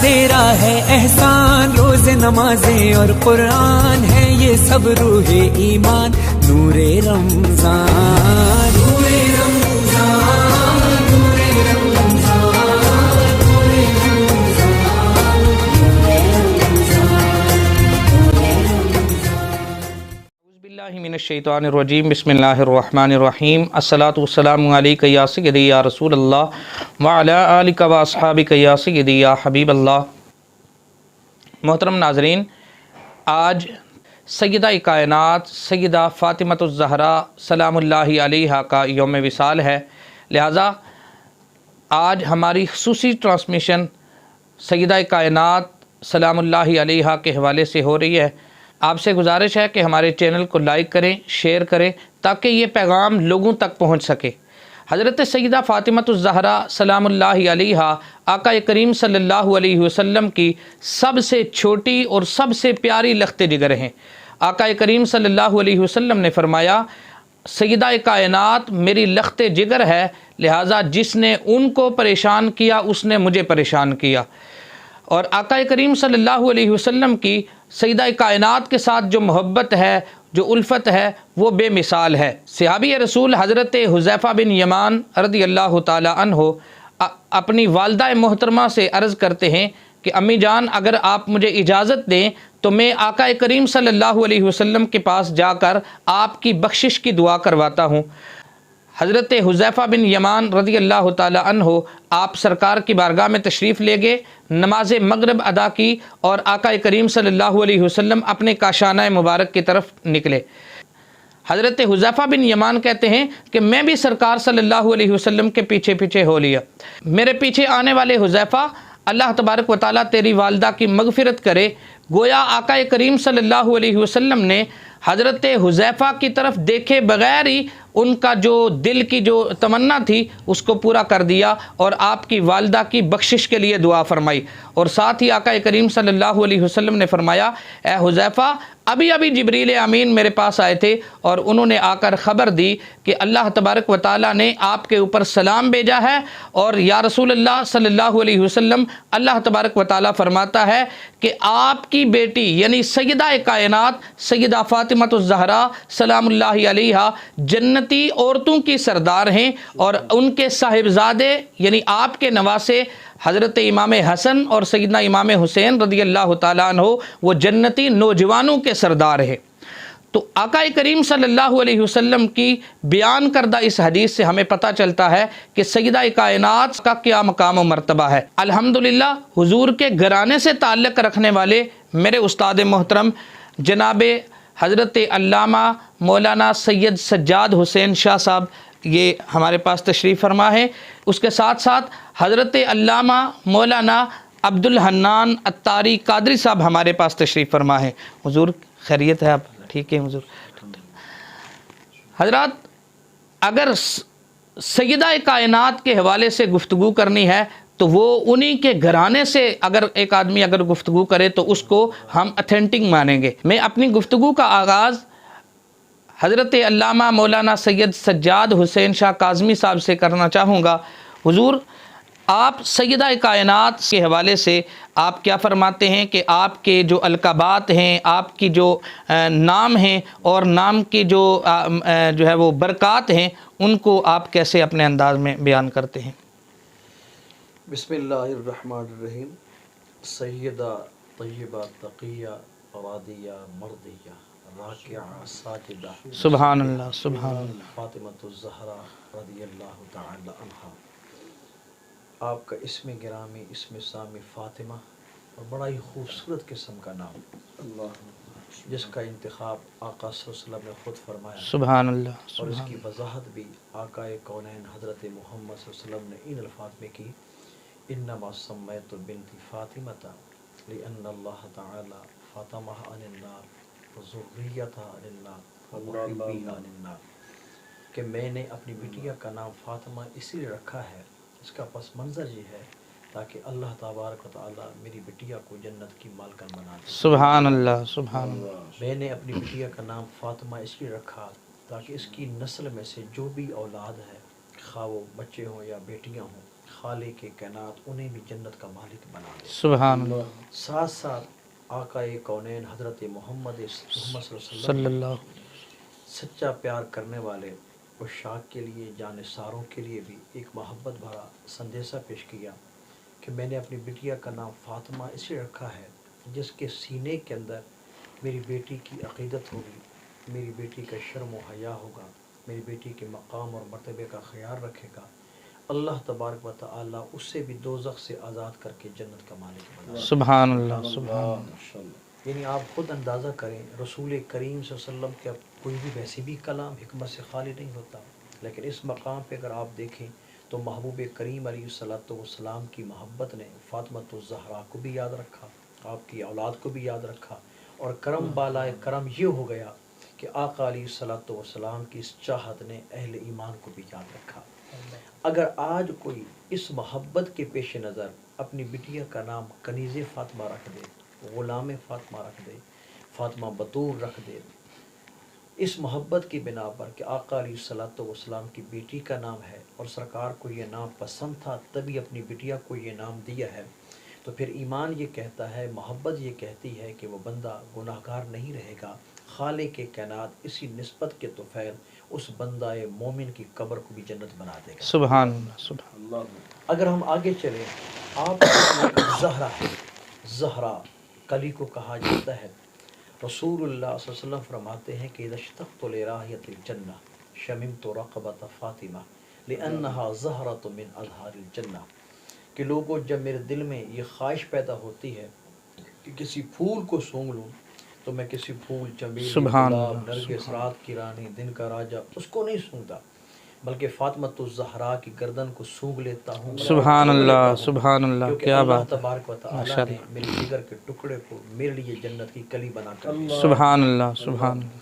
تیرا ہے احسان، روز نمازیں اور قرآن ہے یہ سب روح ایمان، نور رمضان، نور رمضان، نور رمضان، نور رمضان، اعوذ باللہ من الشیطان الرجیم، بسم اللہ الرحمن الرحیم، الصلاۃ والسلام علیک یا سیدی یا رسول اللہ وعلی آلک و اصحابک یا سیدی یا حبیب اللہ۔ محترم ناظرین، آج سیدہ کائنات سیدہ فاطمۃ الزہرا سلام اللہ علیہا کا یوم وصال ہے، لہٰذا آج ہماری خصوصی ٹرانسمیشن سیدہ کائنات سلام اللہ علیہا کے حوالے سے ہو رہی ہے۔ آپ سے گزارش ہے کہ ہمارے چینل کو لائک کریں، شیئر کریں تاکہ یہ پیغام لوگوں تک پہنچ سکے۔ حضرت سیدہ فاطمۃ الزہرا سلام اللہ علیہا آقا کریم صلی اللہ علیہ وسلم کی سب سے چھوٹی اور سب سے پیاری لخت جگر ہیں۔ آقا کریم صلی اللہ علیہ وسلم نے فرمایا، سیدہ کائنات میری لخت جگر ہے، لہٰذا جس نے ان کو پریشان کیا اس نے مجھے پریشان کیا۔ اور آقا کریم صلی اللہ علیہ وسلم کی سیدہ کائنات کے ساتھ جو محبت ہے، جو الفت ہے، وہ بے مثال ہے۔ صحابی رسول حضرت حذیفہ بن یمان رضی اللہ تعالی عنہ اپنی والدہ محترمہ سے عرض کرتے ہیں کہ امی جان، اگر آپ مجھے اجازت دیں تو میں آقا کریم صلی اللہ علیہ وسلم کے پاس جا کر آپ کی بخشش کی دعا کرواتا ہوں۔ حضرت حذیفہ بن یمان رضی اللہ تعالی عنہ آپ سرکار کی بارگاہ میں تشریف لے گئے، نماز مغرب ادا کی اور آقا کریم صلی اللہ علیہ وسلم اپنے کاشانہ مبارک کی طرف نکلے۔ حضرت حذیفہ بن یمان کہتے ہیں کہ میں بھی سرکار صلی اللہ علیہ وسلم کے پیچھے پیچھے ہو لیا۔ میرے پیچھے آنے والے حذیفہ، اللہ تبارک و تعالیٰ تیری والدہ کی مغفرت کرے۔ گویا آقا کریم صلی اللہ علیہ وسلم نے حضرت حذیفہ کی طرف دیکھے بغیر ہی ان کا جو دل کی جو تمنا تھی اس کو پورا کر دیا اور آپ کی والدہ کی بخشش کے لیے دعا فرمائی۔ اور ساتھ ہی آقا کریم صلی اللہ علیہ وسلم نے فرمایا، اے حذیفہ، ابھی جبریل امین میرے پاس آئے تھے اور انہوں نے آ کر خبر دی کہ اللہ تبارک و تعالیٰ نے آپ کے اوپر سلام بھیجا ہے، اور یا رسول اللہ صلی اللہ علیہ وسلم، اللہ تبارک و تعالیٰ فرماتا ہے کہ آپ کی بیٹی یعنی سیدہ کائنات سیدہ فاطمۃ الزہرا سلام اللہ علیہا جنتی عورتوں کی سردار ہیں، اور ان کے صاحبزادے یعنی آپ کے نواسے حضرت امام حسن اور سیدنا امام حسین رضی اللہ تعالیٰ عنہ وہ جنتی نوجوانوں کے سردار ہیں۔ تو آقا کریم صلی اللہ علیہ وسلم کی بیان کردہ اس حدیث سے ہمیں پتہ چلتا ہے کہ سیدہ کائنات کا کیا مقام و مرتبہ ہے۔ الحمدللہ حضور کے گھرانے سے تعلق رکھنے والے میرے استاد محترم جناب حضرت علامہ مولانا سید سجاد حسین شاہ صاحب یہ ہمارے پاس تشریف فرما ہے۔ اس کے ساتھ ساتھ حضرت علامہ مولانا عبد الحنان عطاری قادری صاحب ہمارے پاس تشریف فرما ہے۔ حضور خیریت ہے؟ آپ ٹھیک ہے حضور؟ حضرات، اگر سیدہ کائنات کے حوالے سے گفتگو کرنی ہے تو وہ انہی کے گھرانے سے اگر ایک آدمی اگر گفتگو کرے تو اس کو ہم اتھینٹک مانیں گے۔ میں اپنی گفتگو کا آغاز حضرت علامہ مولانا سید سجاد حسین شاہ کاظمی صاحب سے کرنا چاہوں گا۔ حضور، آپ سیدہ کائنات کے حوالے سے آپ کیا فرماتے ہیں کہ آپ کے جو القابات ہیں، آپ کی جو نام ہیں اور نام کی جو ہے وہ برکات ہیں، ان کو آپ کیسے اپنے انداز میں بیان کرتے ہیں؟ بسم اللہ الرحمن الرحیم۔ سیدہ طیبہ تقیہ راضیہ مرضیہ راکعہ ساجدہ، سبحان اللہ، سبحان اللہ، فاطمۃ الزہرا رضی اللہ تعالی عنہا۔ آپ کا اسم گرامی، اسم سامی فاطمہ، اور بڑا ہی خوبصورت قسم کا نام، جس کا انتخاب آقا صلی اللہ علیہ وسلم نے خود فرمایا، سبحان اللہ، اور اس کی وضاحت بھی آقا کونین حضرت محمد صلی اللہ علیہ وسلم نے ان الفاظ میں کی، انما سمیت بنت فاطمۃ لأن اللہ تعالی فاطمہ عن النار ذریتہ عن النار ومحبیہ عن النار، کہ میں نے اپنی بیٹیا کا نام فاطمہ اسی لیے رکھا ہے، اس کا پس منظر یہ ہے تاکہ اللہ تبارک و تعالی میری بیٹیا کو جنت کی مالکن بنا دے۔ سبحان اللہ، سبحان اللہ۔ میں نے اپنی بیٹیا کا نام فاطمہ اس لیے رکھا تاکہ اس کی نسل میں سے جو بھی اولاد ہے، خواہ وہ بچے ہوں یا بیٹیاں ہوں، خالق کائنات انہیں بھی جنت کا مالک بنا دے. سبحان اللہ ساتھ ساتھ آقائے کونین حضرت محمد صلی اللہ علیہ صلی وسلم اللہ سچا پیار کرنے والے عشاق کے لیے، جانثاروں کے لیے بھی ایک محبت بھرا سندیسہ پیش کیا کہ میں نے اپنی بیٹیا کا نام فاطمہ اس لیے رکھا ہے جس کے سینے کے اندر میری بیٹی کی عقیدت ہوگی، میری بیٹی کا شرم و حیا ہوگا، میری بیٹی کے مقام اور مرتبے کا خیال رکھے گا. اللہ تبارک و تعالیٰ اس سے بھی دوزخ سے آزاد کر کے جنت کا مالک بنا دے. سبحان اللہ سبحان اللہ. یعنی آپ خود اندازہ کریں، رسول کریم صلی اللہ علیہ وسلم کا کوئی بھی ویسے بھی کلام حکمت سے خالی نہیں ہوتا، لیکن اس مقام پہ اگر آپ دیکھیں تو محبوب کریم علیہ الصلوۃ والسلام کی محبت نے فاطمۃ الزہرا کو بھی یاد رکھا، آپ کی اولاد کو بھی یاد رکھا، اور کرم بالائے کرم یہ ہو گیا کہ آقا علیہ الصلوۃ والسلام کی اس چاہت نے اہل ایمان کو بھی یاد رکھا. اگر آج کوئی اس محبت کے پیش نظر اپنی بٹیا کا نام کنیز فاطمہ رکھ دے، غلام فاطمہ رکھ دے، فاطمہ بطول رکھ دے، اس محبت کی بنا پر کہ آقا علیہ الصلوۃ والسلام کی بیٹی کا نام ہے اور سرکار کو یہ نام پسند تھا تبھی اپنی بٹیا کو یہ نام دیا ہے، تو پھر ایمان یہ کہتا ہے، محبت یہ کہتی ہے کہ وہ بندہ گناہگار نہیں رہے گا. خالق کائنات اسی نسبت کے طفیل اس بندہ مومن کی قبر کو بھی جنت بنا دے گا. سبحان اللہ سبحان اللہ. اگر ہم آگے چلیں، آپ زہرا ہے، زہرا کلی کو کہا جاتا ہے. رسول اللہ صلی اللہ علیہ وسلم فرماتے ہیں کہ اذا اشتقت لراحیۃ الجنہ شممت رقبۃ فاطمہ لانها زہرۃ من ازہار الجنہ، کہ لوگوں جب میرے دل میں یہ خواہش پیدا ہوتی ہے کہ کسی پھول کو سونگھ لوں تو میں کسی پھول، چمیلی، سبحان گلاب، اللہ، نرگس، رات کی رانی، دن کا راجہ، اس کو نہیں سونگتا، بلکہ فاطمۃ الزہرا کی گردن کو سونگھ لیتا ہوں. سبحان اللہ سبحان اللہ. کیونکہ کیا اللہ بات ہے. تبارک و تعالیٰ نے میرے جگر کے ٹکڑے کو میرے لیے جنت کی کلی بنا کر دیا. سبحان اللہ سبحان اللہ.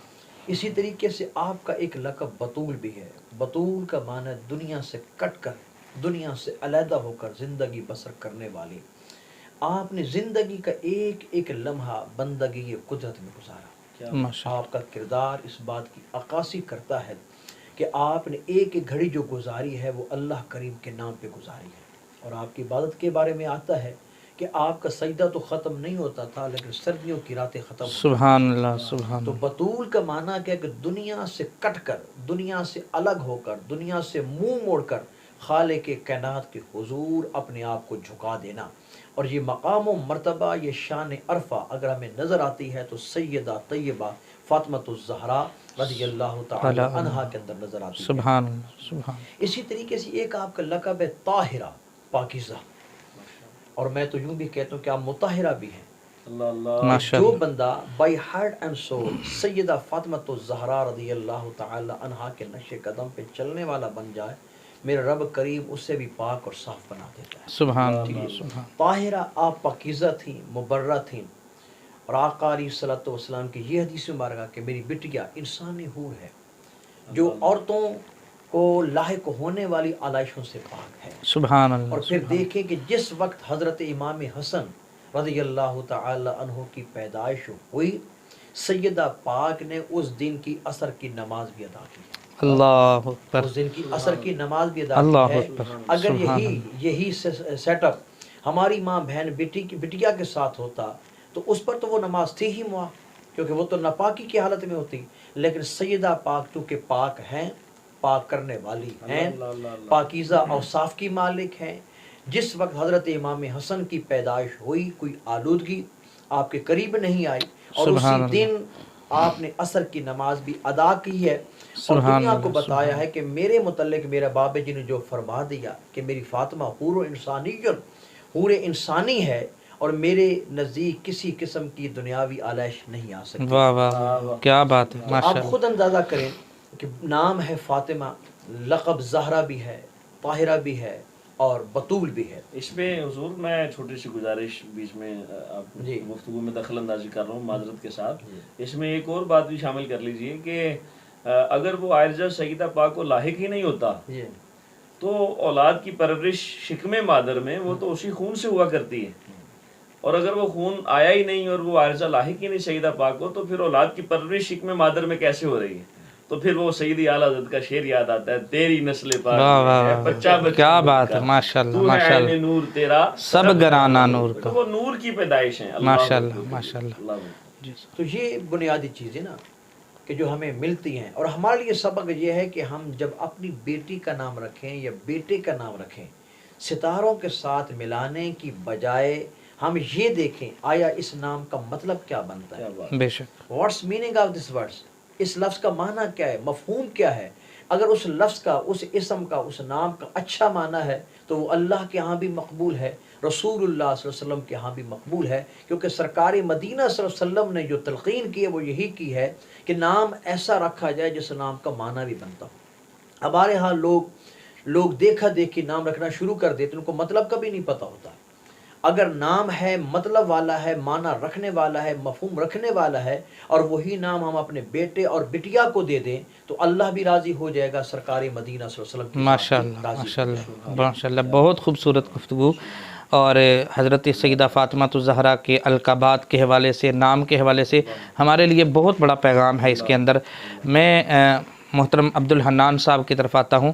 اسی طریقے سے آپ کا ایک لقب بطول بھی ہے. بطول کا معنی دنیا سے کٹ کر، دنیا سے علیحدہ ہو کر زندگی بسر کرنے والی. آپ نے زندگی کا ایک ایک لمحہ بندگی قدرت میں گزارا. ماشاء آپ کا کردار اس بات کی عکاسی کرتا ہے کہ آپ نے ایک ایک گھڑی جو گزاری ہے وہ اللہ کریم کے نام پہ گزاری ہے. اور آپ کی عبادت کے بارے میں آتا ہے کہ آپ کا سجدہ تو ختم نہیں ہوتا تھا لیکن سردیوں کی راتیں ختم ہوتی. سبحان اللہ سبحان تو اللہ. بطول کا معنی کیا کہ دنیا سے کٹ کر، دنیا سے الگ ہو کر، دنیا سے منہ موڑ کر خالق کائنات کے حضور اپنے آپ کو جھکا دینا. اور یہ مقام و مرتبہ، یہ شان عرفہ اگر ہمیں نظر آتی ہے تو سیدہ طیبہ فاطمۃ الزہرا رضی اللہ تعالی عنہا کے اندر نظر آتی ہے. سبحان اللہ سبحان. اسی طریقے سے ایک آپ کا لقب ہے طاہرہ، پاکیزہ، اور میں تو یوں بھی کہتا ہوں کہ آپ مطہرہ بھی ہیں. جو بندہ بائی ہارٹ اینڈ سول سیدہ فاطمۃ الزہرا رضی اللہ تعالی عنہا کے نقش قدم پہ چلنے والا بن جائے، میرے رب کریم اس سے بھی پاک اور صاف بنا دیتا ہے. سبحان اللہ سبحان. طاہرہ، آپ پاکیزہ تھیں، مبرہ تھیں. اور آقا علیہ الصلوۃ والسلام کی یہ حدیث مبارکہ کہ میری بٹیا انسانی حور ہے جو عورتوں کو لاحق ہونے والی آلائشوں سے پاک ہے. سبحان اللہ. اور پھر دیکھیں کہ جس وقت حضرت امام حسن رضی اللہ تعالی عنہ کی پیدائش ہوئی، سیدہ پاک نے اس دن کی عصر کی نماز بھی ادا کی. اللہ اکبر. اس دن کی عصر کی نماز بھی ادا اللہ کی ہے. اکبر. اگر یہی سیٹ اپ ہماری ماں بہن بٹیا کے ساتھ ہوتا تو اس پر تو وہ نماز تھی ہی موا، کیونکہ وہ تو ناپاکی کی حالت میں ہوتی. لیکن سیدہ پاک چونکہ پاک ہیں، پاک کرنے والی ہیں، پاکیزہ اوصاف کی مالک ہیں. جس وقت حضرت امام حسن کی پیدائش ہوئی کوئی آلودگی آپ کے قریب نہیں آئی، اور اسی دن آپ نے عصر کی نماز بھی ادا کی ہے. اور دنیا کو بتایا ہے کہ میرے متعلق میرا بابا جی نے جو فرما دیا کہ میری فاطمہ حور انسانی ہے اور میرے نزدیک کسی قسم کی دنیاوی آلائش نہیں آ سکتی. واہ واہ کیا بات ہے. آپ خود اندازہ کریں کہ نام ہے فاطمہ، لقب زہرا بھی ہے، طاہرہ بھی ہے اور بطول بھی ہے. اس میں حضور میں چھوٹی سی گزارش بیچ میں آپ گفتگو میں دخل اندازی کر رہا ہوں معذرت کے ساتھ. اس میں ایک اور بات بھی شامل کر لیجئے کہ اگر وہ عائرضہ سیدہ پاک کو لاحق ہی نہیں ہوتا تو اولاد کی پرورش شکم مادر میں وہ تو اسی خون سے ہوا کرتی ہے، اور اگر وہ خون آیا ہی نہیں اور وہ عائرضہ لاحق ہی نہیں سیدہ پاک کو تو پھر اولاد کی پرورش شکم مادر میں کیسے ہو رہی ہے؟ تو پھر وہ سیدی اعلیٰ حضرت کا شعر یاد آتا ہے، تیری نسل پاک واہ واہ ہے واہ، بچہ بچہ کیا نور بات ہے، کا، ماشاء اللہ تو ہے ماشاء عین اللہ، نور تیرا سب گرانا نور تو کا، وہ نور کی پیدائش ہیں۔ ماشاء اللہ ماشاء اللہ۔ اللہ جی تو یہ بنیادی چیزیں نا کہ جو ہمیں ملتی ہیں، اور ہمارے لیے سبق یہ ہے کہ ہم جب اپنی بیٹی کا نام رکھیں یا بیٹے کا نام رکھیں، ستاروں کے ساتھ ملانے کی بجائے ہم یہ دیکھیں آیا اس نام کا مطلب کیا بنتا ہے، کیا بات، بے شک، what's meaning of this words, اس لفظ کا معنی کیا ہے، مفہوم کیا ہے۔ اگر اس لفظ کا، اس اسم کا، اس نام کا اچھا معنی ہے تو وہ اللہ کے ہاں بھی مقبول ہے، رسول اللہ صلی اللہ علیہ وسلم کے ہاں بھی مقبول ہے، کیونکہ سرکار مدینہ صلی اللہ علیہ وسلم نے جو تلقین کی ہے وہ یہی کی ہے کہ نام ایسا رکھا جائے جس نام کا معنی بھی بنتا ہو۔ ہمارے ہاں لوگ دیکھا دیکھی نام رکھنا شروع کر دیتے، ان کو مطلب کا بھی نہیں پتہ ہوتا۔ اگر نام ہے، مطلب والا ہے، معنی رکھنے والا ہے، مفہوم رکھنے والا ہے، اور وہی نام ہم اپنے بیٹے اور بٹیا کو دے دیں تو اللہ بھی راضی ہو جائے گا، سرکار مدینہ صلی اللہ علیہ وسلم کی ماشاء ذات بھی اللہ راضی ماشاء ہو اللہ جائے گا۔ ماشاء اللہ، بہت خوبصورت گفتگو۔ اور حضرت سیدہ فاطمہ الزہرا کے القابات کے حوالے سے، نام کے حوالے سے ہمارے لیے بہت بڑا پیغام ہے اس کے اندر۔ میں محترم عبدالحنان صاحب کی طرف آتا ہوں۔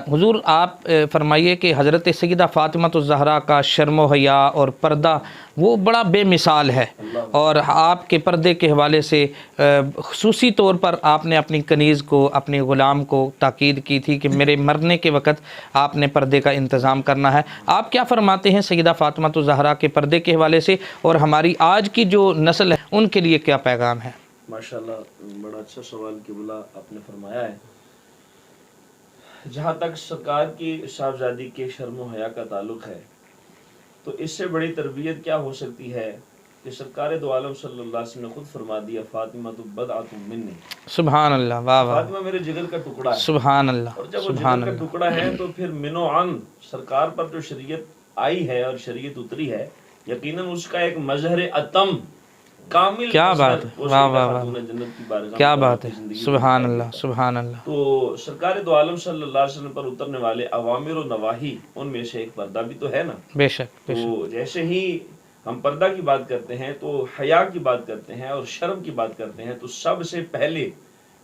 حضور آپ فرمائیے کہ حضرت سیدہ فاطمہ الزہرا کا شرم و حیا اور پردہ وہ بڑا بے مثال ہے، اور آپ کے پردے کے حوالے سے خصوصی طور پر آپ نے اپنی کنیز کو، اپنے غلام کو تاکید کی تھی کہ میرے مرنے کے وقت آپ نے پردے کا انتظام کرنا ہے۔ آپ کیا فرماتے ہیں سیدہ فاطمہ الزہرا کے پردے کے حوالے سے، اور ہماری آج کی جو نسل ہے ان کے لیے کیا پیغام ہے؟ ماشاءاللہ، بڑا اچھا سوال قبلہ آپ نے فرمایا ہے۔ جہاں تک سرکار کی صاحبزادی کے شرم و حیا کا تعلق ہے تو اس سے بڑی تربیت کیا ہو سکتی ہے کہ سرکار دو عالم صلی اللہ علیہ وسلم نے خود فرما دیا، فاطمہ تو بدعۃ منی، سبحان اللہ، واہ واہ، فاطمہ میرے جگر کا ٹکڑا ہے۔ سبحان اللہ، اور جب وہ سبحان جگر کا اللہ، ٹکڑا ہے تو پھر منو عن سرکار پر جو شریعت آئی ہے اور شریعت اتری ہے، یقیناً اس کا ایک مظہر اتم کامل کیا مظہر بات ہے، وہ واہ سیدہ واہ خاتون واہ، جنت کی بارگاہ کیا میں بات ہے، اپنی زندگی سبحان میں اللہ، سبحان اللہ، تو سرکار دو عالم صلی اللہ علیہ وسلم پر اترنے والے اوامر و نواہی، ان میں سے ایک پردہ بھی تو ہے نا۔ بے شک بے شک، تو جیسے ہی ہم پردہ کی بات کرتے ہیں تو حیا کی بات کرتے ہیں اور شرم کی بات کرتے ہیں، تو سب سے پہلے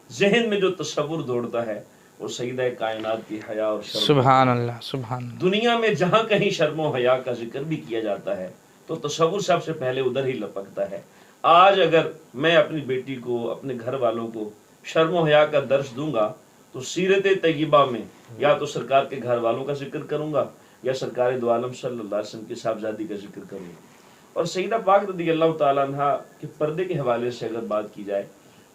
ذہن میں جو تصور دوڑتا ہے وہ سیدہ کائنات کی حیا اور شرم۔ سبحان اللہ، سبحان اللہ، دنیا میں جہاں کہیں شرم و حیا کا ذکر بھی کیا جاتا ہے تو تصور سب سے پہلے ادھر ہی لپکتا ہے۔ آج اگر میں اپنی بیٹی کو، اپنے گھر والوں کو شرم و حیا کا درس دوں گا تو سیرت طیبہ میں یا تو سرکار کے گھر والوں کا ذکر کروں گا یا سرکار دو عالم صلی اللہ علیہ وسلم کی صاحبزادی کا ذکر کروں گا۔ اور سیدہ پاک رضی اللہ تعالیٰ عنہ کے پردے کے حوالے سے اگر بات کی جائے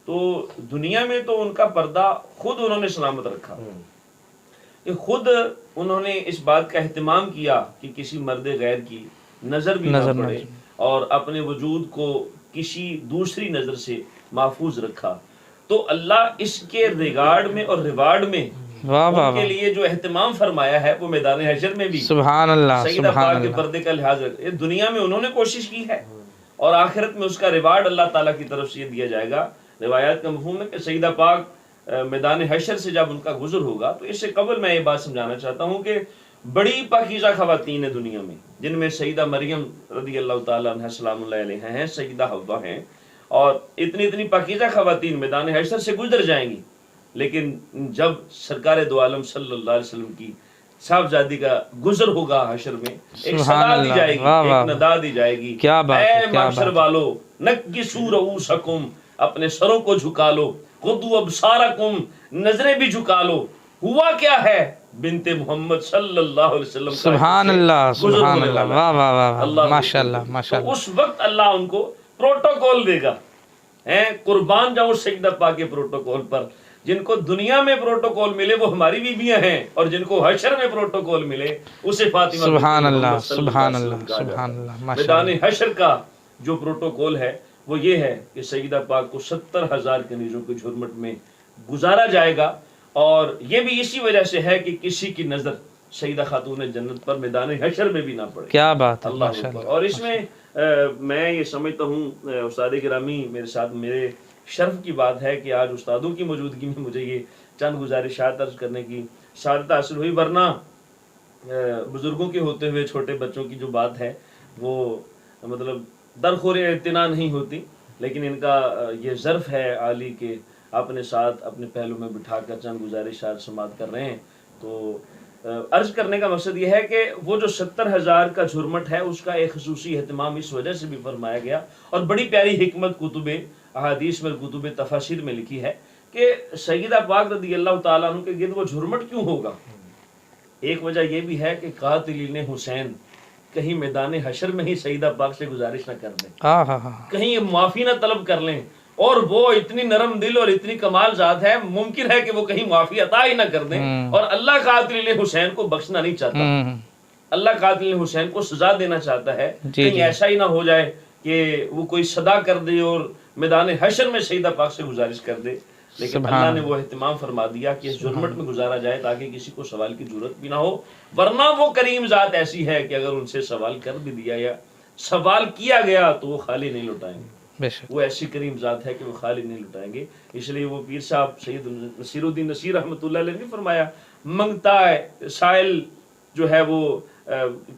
تو دنیا میں تو ان کا پردہ خود انہوں نے سلامت رکھا، کہ خود انہوں نے اس بات کا اہتمام کیا کہ کسی مرد غیر کی نظر بھی نہ پڑے اور اپنے وجود کو کسی دوسری نظر سے محفوظ رکھا۔ تو اللہ اس کے ریگارڈ میں اور ریوارڈ میں واہ واہ ان کے واہ، لیے جو اہتمام فرمایا ہے وہ میدان حشر میں بھی سبحان اللہ، سیدہ سبحان پاک کے اللہ، پردے کا لحاظ رکھ، دنیا میں انہوں نے کوشش کی ہے اور آخرت میں اس کا ریوارڈ اللہ تعالیٰ کی طرف سے یہ دیا جائے گا۔ روایات کا مفہوم ہے کہ سیدہ پاک میدان حشر سے جب ان کا گزر ہوگا تو اس سے قبل میں یہ بات سمجھانا چاہتا ہوں کہ بڑی پاکیزہ خواتین ہیں دنیا میں، جن میں سیدہ مریم رضی اللہ تعالیٰ عنہ سلام اللہ علیہ ہیں، سیدہ حوا ہیں، اور اتنی پاکیزہ خواتین میدان حشر سے گزر جائیں گی، لیکن جب سرکار دو عالم صلی اللہ علیہ وسلم کی صاحبزادی کا گزر ہوگا حشر میں، ایک صدا دی جائے گی، ایک ندا دی جائے گی، کیا بات ہے، اے محشر والو نکسوا رؤوسکم، اپنے سروں کو جھکا لو، غضوا ابصارکم، نظریں بھی جھکا لو۔ ہوا کیا ہے؟ بنت محمد صلی اللہ علیہ وسلم کا سبحان اللہ، سبحان اللہ، واہ واہ واہ، اللہ ماشاء اللہ، ماشاء تو اللہ، اس وقت اللہ ان کو پروٹوکول دے گا۔ قربان جاؤں سیدہ پاک کے پروٹوکول پر۔ جن کو دنیا میں پروٹوکول ملے وہ ہماری بیویاں ہیں، اور جن کو حشر میں پروٹوکول ملے اسے فاطمہ سبحان اللہ، محمد صلی سبحان علیہ اللہ، وسلم کہا جاتا ہے۔ سبحان اللہ، ماشاء میدان اللہ، حشر کا جو پروٹوکول ہے وہ یہ ہے کہ سیدہ پاک کو 70,000 کنیزوں کے جھرمٹ میں گزارا جائے گا، اور یہ بھی اسی وجہ سے ہے کہ کسی کی نظر سیدہ خاتون جنت پر میدان حشر میں بھی نہ پڑے۔ کیا بات ہے، اللہ ماشاء اکبر۔ اللہ، اور اس میں میں یہ سمجھتا ہوں استاد گرامی میرے ساتھ، میرے شرف کی بات ہے کہ آج استادوں کی موجودگی میں مجھے یہ چند گزارشات عرض کرنے کی سعادت حاصل ہوئی، ورنہ بزرگوں کے ہوتے ہوئے چھوٹے بچوں کی جو بات ہے وہ مطلب درخور اعتنا نہیں ہوتی، لیکن ان کا یہ ظرف ہے عالی کہ اپنے ساتھ اپنے پہلو میں بٹھا کر چند گزارشات سماعت کر رہے ہیں. تو عرض کرنے کا مقصد یہ ہے کہ وہ جو 70,000 کا جھرمٹ ہے اس کا ایک خصوصی اہتمام اس وجہ سے بھی فرمایا گیا, اور بڑی پیاری حکمت کتب احادیث میں کتب تفاسیر میں لکھی ہے کہ سیدہ پاک رضی اللہ تعالیٰ عنہ کے گرد وہ جھرمٹ کیوں ہوگا. ایک وجہ یہ بھی ہے کہ قاتلین حسین کہیں میدان حشر میں ہی سیدہ پاک سے گزارش نہ کر دیں, کہیں معافی نہ طلب کر لیں, اور وہ اتنی نرم دل اور اتنی کمال ذات ہے, ممکن ہے کہ وہ کہیں معافی عطا ہی نہ کر دیں, اور اللہ قاتلین حسین کو بخشنا نہیں چاہتا, اللہ قاتلین حسین کو سزا دینا چاہتا ہے. کہیں ایسا ہی نہ ہو جائے کہ وہ کوئی صدا کر دے اور میدان حشر میں سیدہ پاک سے گزارش کر دے. لیکن اللہ نے وہ اہتمام فرما دیا کہ اس جرمٹ میں گزارا جائے تاکہ کسی کو سوال کی ضرورت بھی نہ ہو, ورنہ وہ کریم ذات ایسی ہے کہ اگر ان سے سوال کر بھی دیا یا سوال کیا گیا تو وہ خالی نہیں لوٹائیں گے. وہ ایسی کریم ذات ہے کہ وہ خالی نہیں لٹائیں گے. اس لیے وہ پیر صاحب سید نصیر الدین نصیر رحمۃ اللہ علیہ نے فرمایا, منگتا ہے سائل جو ہے وہ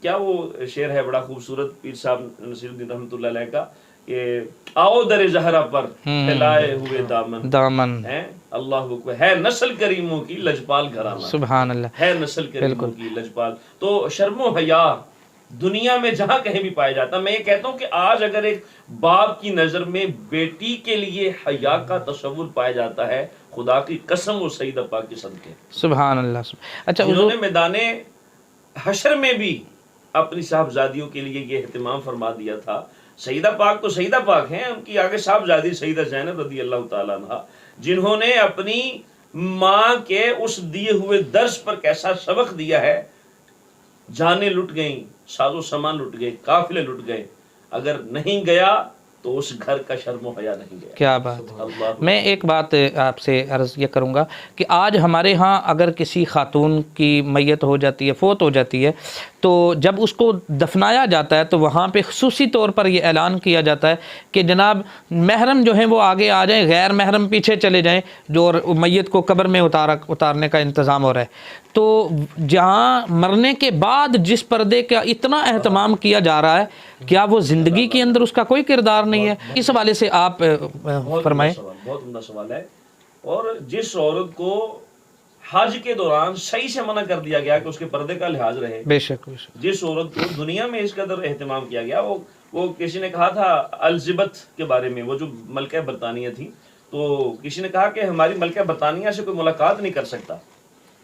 کیا وہ شعر ہے بڑا خوبصورت پیر صاحب نصیر الدین رحمۃ اللہ علیہ کا, کہ آؤ در زہرا پر پھیلائے ہوئے دامن ہے اللہ کو, ہے نسل کریموں کی لجپال گھرانہ, سبحان اللہ, ہے نسل کریموں کی لجپال. تو شرم و حیا دنیا میں جہاں کہیں بھی پایا جاتا. میں یہ کہتا ہوں کہ آج اگر ایک باپ کی نظر میں بیٹی کے لیے حیا کا تصور پایا جاتا ہے, خدا کی قسم وہ سیدہ پاک کے صدقے, سبحان اللہ. اچھا, انہوں نے میدان حشر میں بھی اپنی صاحبزادیوں کے لیے یہ اہتمام فرما دیا تھا. سیدہ پاک تو سیدہ پاک ہیں, ان کی آگے صاحبزادی سیدہ زینب رضی اللہ تعالیٰ عنہ, جنہوں نے اپنی ماں کے اس دیے ہوئے درس پر کیسا سبق دیا ہے. جانیں لٹ گئیں, ساز و سامان لٹ گئے, قافلے لٹ گئے, اگر نہیں گیا تو اس گھر کا شرم و حیا نہیں گیا. کیا بات. میں ایک بات آپ سے عرض یہ کروں گا کہ آج ہمارے ہاں اگر کسی خاتون کی میت ہو جاتی ہے, فوت ہو جاتی ہے, تو جب اس کو دفنایا جاتا ہے تو وہاں پہ خصوصی طور پر یہ اعلان کیا جاتا ہے کہ جناب محرم جو ہیں وہ آگے آ جائیں, غیر محرم پیچھے چلے جائیں, جو میت کو قبر میں اتارنے کا انتظام ہو رہا ہے. تو جہاں مرنے کے بعد جس پردے کا اتنا اہتمام کیا جا رہا ہے, کیا وہ زندگی کے اندر اس کا کوئی کردار نہیں ہے؟ اس حوالے سے آپ فرمائیں. بہت عمدہ سوال ہے. اور جس عورت کو حج کے دوران صحیح سے منع کر دیا گیا کہ اس کے پردے کا لحاظ رہے, بے شک جس عورت کو دنیا میں اس قدر اہتمام کیا گیا, وہ کسی نے کہا تھا الزبتھ کے بارے میں, وہ جو ملکہ برطانیہ تھی, تو کسی نے کہا کہ ہماری ملکہ برطانیہ سے کوئی ملاقات نہیں کر سکتا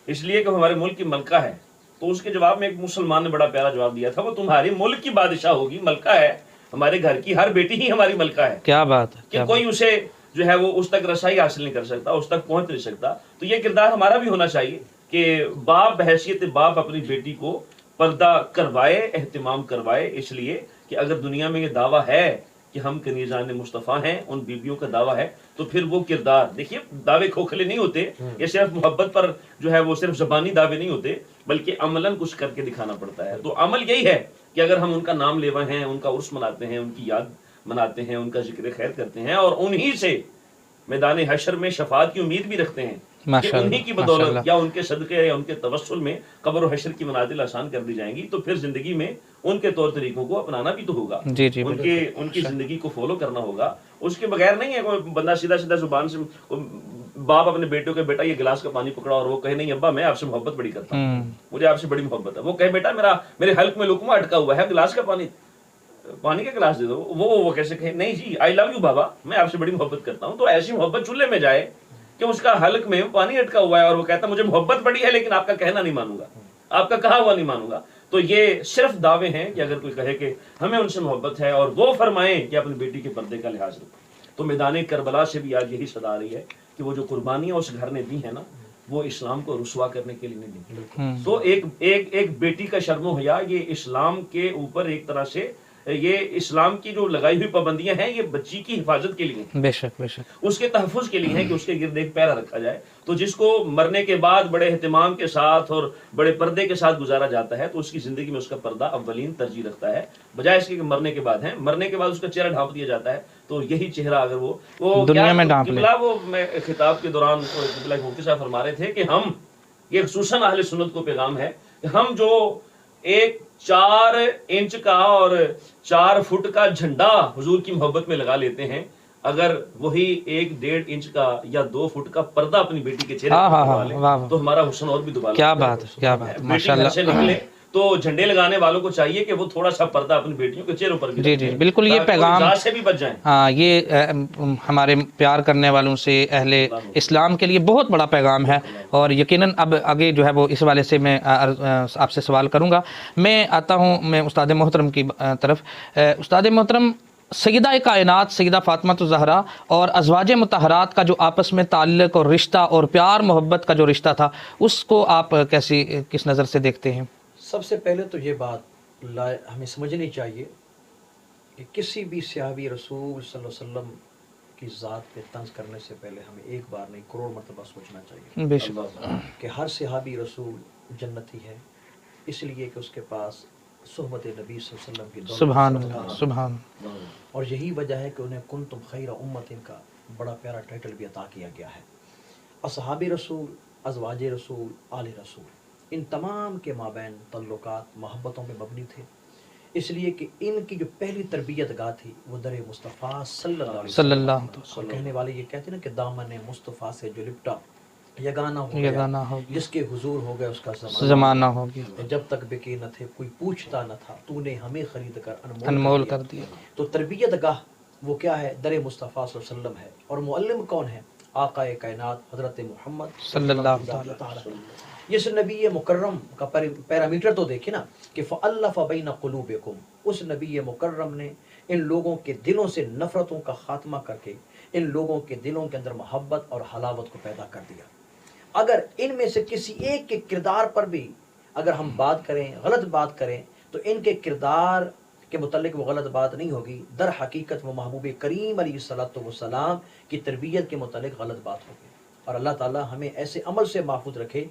اس لیے کہ ہمارے ملک کی ملکہ ہے. تو اس کے جواب میں ایک مسلمان نے بڑا پیارا جواب دیا تھا, وہ تمہاری ملک کی بادشاہ ہوگی, ملکہ ہے, ہمارے گھر کی ہر بیٹی ہی ہماری ملکہ ہے. کیا بات ہے, کہ کوئی اسے جو ہے وہ اس تک رسائی حاصل نہیں کر سکتا, اس تک پہنچ نہیں سکتا. تو یہ کردار ہمارا بھی ہونا چاہیے کہ باپ بحیثیت باپ اپنی بیٹی کو پردہ کروائے, اہتمام کروائے, اس لیے کہ اگر دنیا میں یہ دعویٰ ہے کہ ہم کنیزان مصطفیٰ ہیں, ان بیبیوں کا دعویٰ ہے, تو پھر وہ کردار دیکھیے, دعوے کھوکھلے نہیں ہوتے, یہ صرف محبت پر جو ہے وہ صرف زبانی دعوے نہیں ہوتے, بلکہ عملاً کچھ کر کے دکھانا پڑتا ہے. تو عمل یہی ہے کہ اگر ہم ان کا نام لیوا ہیں, ان کا عرس مناتے ہیں, ان کی یاد مناتے ہیں, ان کا ذکر خیر کرتے ہیں, اور انہی سے میدان حشر میں شفاعت کی امید بھی رکھتے ہیں کہ انہی کی بدولت یا ان کے صدقے یا ان کے توسل میں قبر و حشر کی منازل آسان کر دی جائیں گی, تو پھر زندگی میں ان کے طور طریقوں کو اپنانا بھی تو ہوگا, ان کی زندگی کو فالو کرنا ہوگا. اس کے بغیر نہیں ہے کوئی بندہ سیدھا سیدھا زبان سے, باپ اپنے بیٹوں کے, بیٹا یہ گلاس کا پانی پکڑا, اور وہ کہے نہیں ابا میں آپ سے محبت بڑی کرتا ہوں, مجھے آپ سے بڑی محبت ہے. وہ کہے بیٹا میرے حلق میں لقمہ اٹکا ہوا ہے, گلاس کا پانی کا گلاس دے دو. وہ کیسے کہے نہیں جی آئی لو یو بابا, میں آپ سے بڑی محبت کرتا ہوں. تو ایسی محبت چولہے میں جائے کہ اس کا حلق میں پانی اٹکا ہوا ہے, اور وہ کہتا مجھے محبت بڑی ہے لیکن آپ کا کہنا نہیں مانوں گا, آپ کا کہا ہوا نہیں مانوں گا. تو یہ صرف دعوے ہیں کہ اگر کوئی کہے کہ ہمیں ان سے محبت ہے, اور وہ فرمائیں کہ اپنی بیٹی کے پردے کا لحاظ رکھیں, تو میدان کربلا سے بھی آج یہی صدا آ رہی ہے کہ وہ جو قربانیاں اس گھر نے دی ہیں نا, وہ اسلام کو رسوا کرنے کے لیے نہیں دی. تو ایک بیٹی کا شرم و حیا, یہ اسلام کے اوپر ایک طرح سے یہ اسلام کی جو لگائی ہوئی پابندیاں ہیں, یہ بچی کی حفاظت کے لیے, بے شک بے شک, اس کے تحفظ کے لیے ہیں کہ اس کے گرد ایک پیرا رکھا جائے. تو جس کو مرنے کے بعد بڑے اہتمام کے ساتھ اور بڑے پردے کے ساتھ گزارا جاتا ہے, تو اس کی زندگی میں اس کا پردہ اولین ترجیح رکھتا ہے, بجائے اس کے کہ مرنے کے بعد ہیں, مرنے کے بعد اس کا چہرہ ڈھانپ دیا جاتا ہے. تو یہی چہرہ اگر وہ دنیا میں ڈھانپ لے, وہ میں خطاب کے دوران مفتی صاحب فرما رہے تھے کہ ہم, یہ خصوصاً اہل سنت کو پیغام ہے کہ ہم جو ایک 4 انچ کا اور 4 فٹ کا جھنڈا حضور کی محبت میں لگا لیتے ہیں, اگر وہی 1-1.5 انچ کا یا 2 فٹ کا پردہ اپنی بیٹی کے چہرے ہاں پر ہاں لگوا ہاں لے واہ واہ، تو ہمارا حسن اور بھی دوبارہ کیا بات ہے، کیا بات ہے، بیٹی ماشاء گھر سے اللہ. نکلے تو جھنڈے لگانے والوں کو چاہیے کہ وہ تھوڑا سا پردہ اپنی بیٹیوں کے چہروں پر بھی جی رکھیں جی بالکل، یہ تاکہ وہ پیغام ایذا سے بھی بچ جائیں. ہاں یہ ہمارے پیار کرنے والوں سے اہل اسلام کے لیے بہت بڑا پیغام ہے، اور یقیناً اب آگے جو ہے وہ اس والے سے میں آپ سے سوال کروں گا. میں آتا ہوں میں استاد محترم کی طرف. استاد محترم، سیدہ کائنات سیدہ فاطمہ الزہرا اور ازواج مطہرات کا جو آپس میں تعلق اور رشتہ اور پیار محبت کا جو رشتہ تھا، اس کو آپ کس نظر سے دیکھتے ہیں؟ سب سے پہلے تو یہ بات ہمیں سمجھنی چاہیے کہ کسی بھی صحابی رسول صلی اللہ علیہ وسلم کی ذات پہ طنز کرنے سے پہلے ہمیں ایک بار نہیں کروڑ مرتبہ سوچنا چاہیے بے شک، کہ ہر صحابی رسول جنتی ہے، اس لیے کہ اس کے پاس صحبت نبی صلی اللہ علیہ وسلم کی دولت سبحان صدقہ اللہ، ہے. سبحان اور یہی وجہ ہے کہ انہیں کنتم خیر امت کا بڑا پیارا ٹائٹل بھی عطا کیا گیا ہے. اصحابی رسول، ازواج رسول، آل رسول، ان تمام کے مابین تعلقات محبتوں میں مبنی تھے، اس لیے کہ ان کی جو پہلی تربیت گاہ تھی وہ در مصطفیٰ صلی اللہ علیہ صلی وسلم اللہ تھی. علیہ اور کہنے والے یہ کہتے ہیں نا کہ دامن مصطفیٰ سے جو لپٹا یگانہ ہو یہ گیا، گانا ہو گیا، جس کے حضور ہو گیا اس کا زمانہ ہو گیا، جب تک بکے نہ تھے کوئی پوچھتا نہ تھا، تو نے ہمیں خرید کر انمول کر دیا. تو تربیت گاہ وہ کیا ہے؟ در مصطفیٰ صلی اللہ علیہ وسلم ہے. اور معلم کون ہے؟ آقا کائنات حضرت محمد صلی اللہ تعالی. اس نبی مکرم کا پیرامیٹر تو دیکھیں نا کہ فَأَلَّفَ بَيْنَ قُلُوبِكُمْ، اس نبی مکرم نے ان لوگوں کے دلوں سے نفرتوں کا خاتمہ کر کے ان لوگوں کے دلوں کے اندر محبت اور حلاوت کو پیدا کر دیا. اگر ان میں سے کسی ایک کے کردار پر بھی اگر ہم بات کریں، غلط بات کریں، تو ان کے کردار کے متعلق وہ غلط بات نہیں ہوگی، در حقیقت وہ محبوب کریم علیہ الصلوۃ والسلام کی تربیت کے متعلق غلط بات ہوگی. اور اللہ تعالی ہمیں ایسے عمل سے محفوظ رکھے.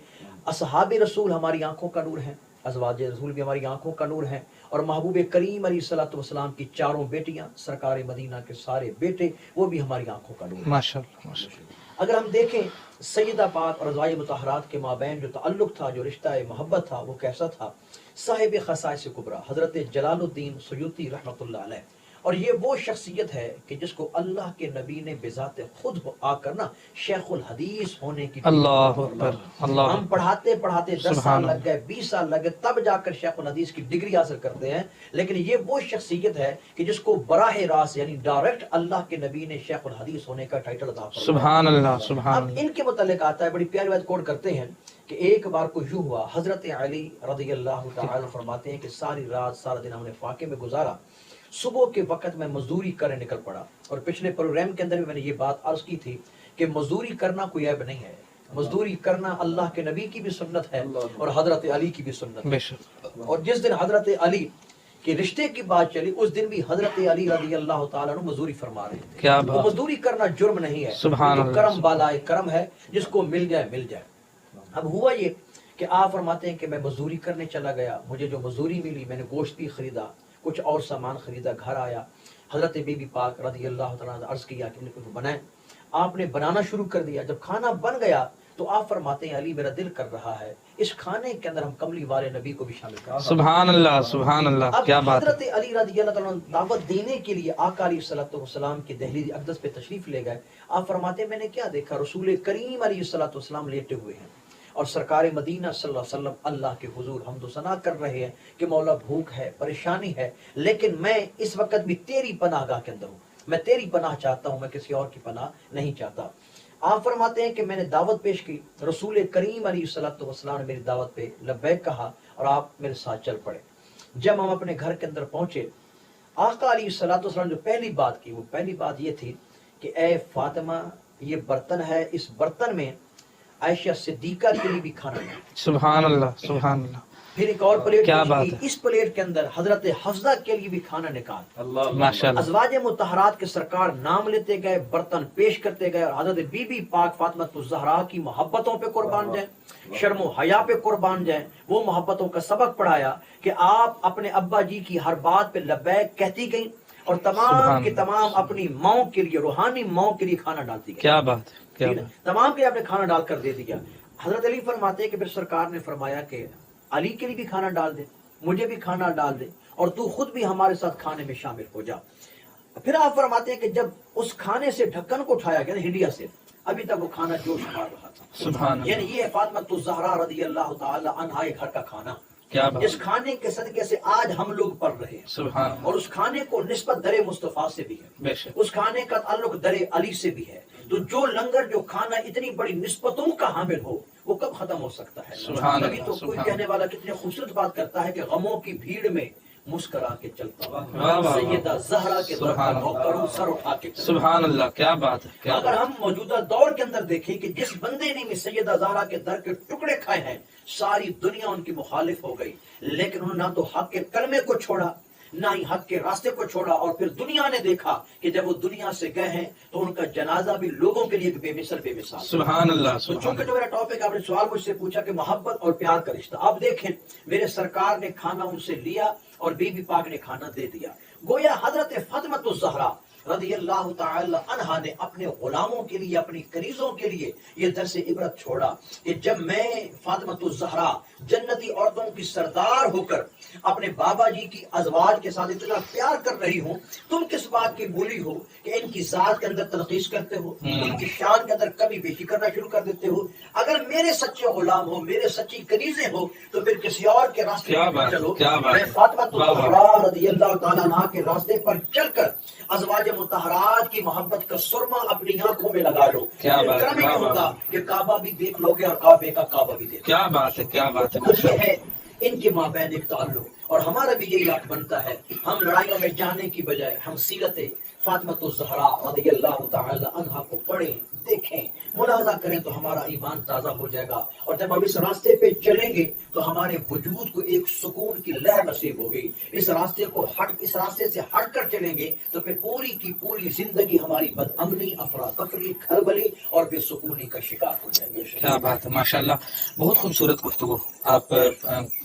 اصحاب رسول ہماری آنکھوں کا نور ہیں، ازواج رسول بھی ہماری آنکھوں کا نور ہیں، اور محبوب کریم علیہ الصلوۃ والسلام کی چاروں بیٹیاں، سرکار مدینہ کے سارے بیٹے، وہ بھی ہماری آنکھوں کا نور ہیں. ماشاءاللہ ماشاءاللہ. اگر ہم دیکھیں سیدہ پاک اور ازواج مطہرات کے مابین جو تعلق تھا، جو رشتہ محبت تھا، وہ کیسا تھا؟ صاحب خصائص کبریٰ حضرت جلال الدین سیوطی رحمۃ اللہ علیہ، اور یہ وہ شخصیت ہے کہ جس کو اللہ کے نبی نے بذات خود آ کر نا شیخ الحدیث ہونے کی اللہ اکبر، اللہ ہم پڑھاتے پڑھاتے 10 سبحان سال لگ اللہ. گئے، 20 سال لگ گئے، تب جا کر شیخ الحدیث کی ڈگری حاصل کرتے ہیں. لیکن یہ وہ شخصیت ہے کہ جس کو براہ راست یعنی ڈائریکٹ اللہ کے نبی نے شیخ الحدیث ہونے کا ٹائٹل عطا فرمایا. سبحان اللہ، سبحان اب اللہ. ان کے متعلق آتا ہے، بڑی پیاری بات کوٹ کرتے ہیں کہ ایک بار کو یوں ہوا، حضرت علی رضی اللہ تعالی فرماتے ہیں کہ ساری رات سارا دن ہم نے فاقے میں گزارا، صبح کے وقت میں مزدوری کرنے نکل پڑا. اور پچھلے پروگرام کے اندر بھی میں نے یہ بات عرض کی تھی کہ مزدوری کرنا کوئی عیب نہیں ہے، مزدوری کرنا اللہ کے نبی کی بھی سنت ہے اور حضرت علی کی بھی سنت بے ہے. شک. اور جس دن حضرت علی کے رشتے کی بات چلی، اس دن بھی حضرت علی رضی اللہ تعالیٰ عنہ مزدوری فرما رہے تھے. کیا تو بات. مزدوری کرنا جرم نہیں ہے، سبحان تو اللہ. کرم بالائے کرم ہے، جس کو مل جائے مل جائے. اب ہوا یہ کہ آپ فرماتے ہیں کہ میں مزدوری کرنے چلا گیا، مجھے جو مزدوری ملی میں نے گوشت بھی خریدا، کچھ اور سامان خریدا، گھر آیا، حضرت بی بی پاک رضی اللہ تعالیٰ عنہ عرض کیا کہ کچھ بنائیں. آپ نے بنانا شروع کر دیا. جب کھانا بن گیا تو آپ فرماتے ہیں علی میرا دل کر رہا ہے اس کھانے کے اندر ہم کملی والے نبی کو بھی شامل کریں. سبحان اللہ، سبحان اللہ. اب کیا بات ہے. حضرت علی رضی اللہ تعالیٰ عنہ دعوت دینے کے لیے آقا علیہ الصلوۃ والسلام کی دہلیز اقدس پہ تشریف لے گئے. آپ فرماتے ہیں میں نے کیا دیکھا؟ رسول کریم علیہ الصلوۃ والسلام لیٹے ہوئے ہیں اور سرکار مدینہ صلی اللہ علیہ وسلم اللہ کے حضور حمد و ثنا کر رہے ہیں کہ مولا بھوک ہے، پریشانی ہے، لیکن میں اس وقت بھی تیری پناہ گاہ کے اندر ہوں، میں تیری پناہ چاہتا ہوں، میں کسی اور کی پناہ نہیں چاہتا. آپ فرماتے ہیں کہ میں نے دعوت پیش کی، رسول کریم علیہ الصلوۃ والسلام نے میری دعوت پہ لبیک کہا اور آپ میرے ساتھ چل پڑے. جب ہم اپنے گھر کے اندر پہنچے، آقا علیہ الصلوۃ والسلام جو پہلی بات کی وہ پہلی بات یہ تھی کہ اے فاطمہ یہ برتن ہے، اس برتن میں عائشہ صدیقہ کے لیے بھی کھانا ہے. سبحان اللہ، سبحان اللہ. پھر ایک اور پلیٹ کیا پیش بات کی، ہے. اس پلیٹ کے اندر حضرت حفصہ کے لیے بھی کھانا نکال. ماشاءاللہ. ازواج مطہرات کے سرکار نام لیتے گئے، برتن پیش کرتے گئے، اور حضرت بی بی پاک فاطمہ الزہرا کی محبتوں پہ قربان جائیں، شرم و حیا پہ قربان جائیں. وہ محبتوں کا سبق پڑھایا کہ آپ اپنے ابا جی کی ہر بات پہ لبیک کہتی گئیں اور تمام کے تمام اپنی ماؤں کے لیے، روحانی ماؤں کے لیے کھانا ڈالتی گئی. کیا بات ہے، کیا ٹھیک ہے؟ بات. تمام کے آپ نے کھانا ڈال کر دے دیا. حضرت علی فرماتے ہیں کہ پھر سرکار نے فرمایا کہ علی کے لیے بھی کھانا ڈال دے، مجھے بھی کھانا ڈال دے، اور تو خود بھی ہمارے ساتھ کھانے میں شامل ہو جا. پھر آپ فرماتے ہیں کہ جب اس کھانے سے ڈھکن کو اٹھایا گیا نا ہنڈیا سے، ابھی تک وہ کھانا جوش مار رہا تھا. سبحان یعنی یہ فاطمہ الزہرا رضی اللہ تعالی عنہا کے گھر کا کھانا، کیا بات. اس کھانے کے صدقے سے آج ہم لوگ پڑھ رہے ہیں. سبحان اور اس کھانے کو نسبت در مصطفیٰ سے بھی ہے، بے شک. اس کھانے کا تعلق در علی سے بھی ہے. تو جو لنگر جو کھانا اتنی بڑی نسبتوں کا حامل ہو وہ کب ختم ہو سکتا ہے؟ سبحان ابھی تو اللہ، کوئی سبحان کہنے والا کتنے خوبصورت بات کرتا ہے کہ غموں کی بھیڑ میں مسکرا کے چلتا واہ ہوا واہ. سیدہ زہرا کے در سبحان پر اللہ. کروں سر اٹھا کے چلتا. سبحان اللہ، کیا بات ہے، کیا اگر بات. ہم موجودہ دور کے اندر دیکھیں کہ جس بندے نے بھی سیدہ زہرا کے در کے ٹکڑے کھائے ہیں، ساری دنیا ان کی مخالف ہو گئی، لیکن انہوں نے نہ تو حق کے کلمے کو چھوڑا نہ ہی حق کے راستے کو چھوڑا. اور پھر دنیا نے دیکھا کہ جب وہ دنیا سے گئے ہیں تو ان کا جنازہ بھی لوگوں کے لیے بے مثل بے مثال. سبحان اللہ، تو سبحان چونکہ جو اللہ. میرا ٹاپک آپ نے سوال مجھ سے پوچھا کہ محبت اور پیار کا رشتہ، آپ دیکھیں میرے سرکار نے کھانا ان سے لیا اور بی بی پاک نے کھانا دے دیا. گویا حضرت فاطمہ الزہرا رضی اللہ تعالی عنہا نے اپنے غلاموں کے لیے، اپنی کنیزوں کے لیے یہ درس عبرت چھوڑا کہ جب میں فاطمہ الزہرا جنتی عورتوں کی سردار ہو کر اپنے بابا جی کی ازواج کے ساتھ اتنا پیار کر رہی ہوں، تم کس بات کی بولی ہو کہ ان کی ذات کے اندر تنقیص کرتے ہو، ان کی شان کے اندر کمی بیشی کرنا شروع کر دیتے ہو. اگر میرے سچے غلام ہو، میرے سچی کنیزیں ہو، تو پھر کسی اور کے راستے پر چلو. میں فاطمہ الزہرا رضی اللہ تعالیٰ عنہا کے راستے پر چل کر ازواج مطہرات کی محبت کا سرما اپنی آنکھوں میں لگا لو. کرم ہی ہوگا کہ کعبہ بھی دیکھ لو گے اور کعبے کا کعبہ بھی دیکھ. کیا بات ہے، کیا بات ہے. یہ ہے ان کے مابین ایک تعلق. اور ہمارا بھی یہی حق بنتا ہے، ہم لڑائیوں میں جانے کی بجائے ہم سیرت فاطمہ الزہرا رضی اللہ تعالی عنہا کو پڑھیں، دیکھیں، ملاحظہ کریں تو ہمارا ایمان تازہ ہو جائے گا. اور جب ہم اس راستے پہ چلیں گے تو ہمارے وجود کو ایک سکون کی لہر نصیب ہوگی. اس راستے سے ہٹ کر چلیں گے تو پھر پوری کی پوری زندگی ہماری بد امنی، افراتفری، کھلبلی اور بے سکونی کا شکار ہو جائیں گے. کیا بات ہے، ماشاءاللہ. بہت خوبصورت گفتگو آپ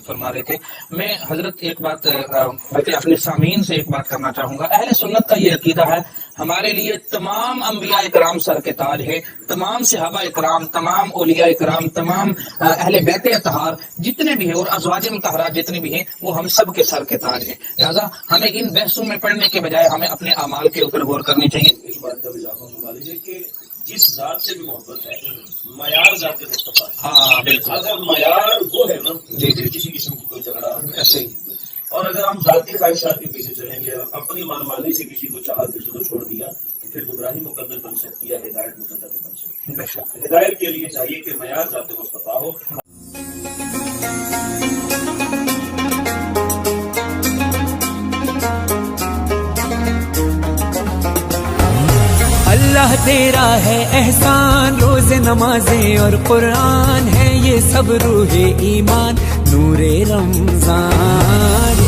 فرما رہے تھے. میں حضرت ایک بات اپنے سامعین سے ایک بات کرنا چاہوں گا. اہل سنت کا یہ عقیدہ ہے، ہمارے لیے تمام انبیاء اکرام سر کے تاج ہے، تمام صحابہ اکرام، تمام اولیاء اکرام، تمام اہل بیت اطہار جتنے بھی ہیں اور ازواج مطہرات جتنے بھی ہیں وہ ہم سب کے سر کے تاج ہیں. لہٰذا ہمیں ان بحثوں میں پڑھنے کے بجائے ہمیں اپنے اعمال کے اوپر غور کرنی چاہیے. اس بات کا بھی اضافہ فرما لیجیے کہ جس ذات سے بھی محبت ہے معیار ذات مصطفیٰ ہے. ہاں بالکل. اگر معیار وہ ہے نا جی جی کسی قسم کی کوئی جھگڑا ایسے ہی. اور اگر ہم ذاتی خواہشات کے پیچھے چلیں گے، اپنی منمانی سے کسی کو چاہا، کسی کو چھوڑ دیا، تو پھر گمراہی مقدر بن سکتی ہے، ہدایت مقدر نہیں بن سکتی. بے شک. ہدایت کے لیے چاہیے کہ معیار ذات مصطفیٰ ہو. اللہ تیرا ہے احسان، روز نمازیں اور قرآن ہے یہ سب روح ایمان، نور رمضان.